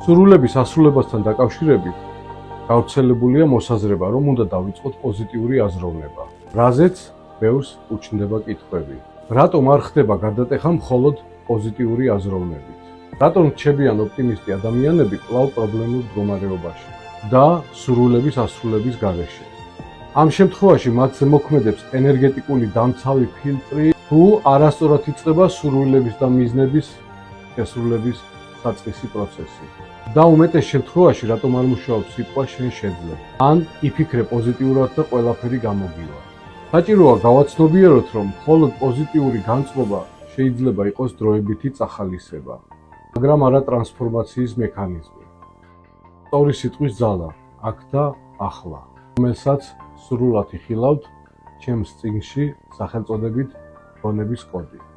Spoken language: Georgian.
სურვილების ასრულებასთან დაკავშირებით გავრცელებულია მოსაზრება, რომ უნდა დავიწყოთ პოზიტიური აზროვნება, რაზეც ბევრს უჩნდება კითხვები. რატომ არ ხდება გარდატეხა მხოლოდ პოზიტიური აზროვნებით? რატომ რჩებიან ოპტიმისტი ადამიანები კვლავ პრობლემურ მდგომარეობაში და სურვილების ასრულების გარეშე? ამ შემთხვევაში მათზე მოქმედებს ენერგეტიკული დამცავი ფილტრი, თუ არასწორად იწყება სურვილების და მიზნების შესრულების საწყისი პროცესი. და უმეტეს შემთხვევაში რატომ არ მუშაობს სიტყვა შენ შეძლებ? ან იფიქრე პოზიტიურად და ყველაფერი გამოგივა. საჭიროა გავაცნობიეროთ, რომ მხოლოდ პოზიტიური განწყობა შეიძლება იყოს დროებითი წახალისება, მაგრამ არა ტრანსფორმაციის მექანიზმი. სწორი სიტყვის ძალა აქ და ახლა, რომელსაც სრულად იხილავთ ჩემს წიგნში სახელწოდებით „გონების კოდი“.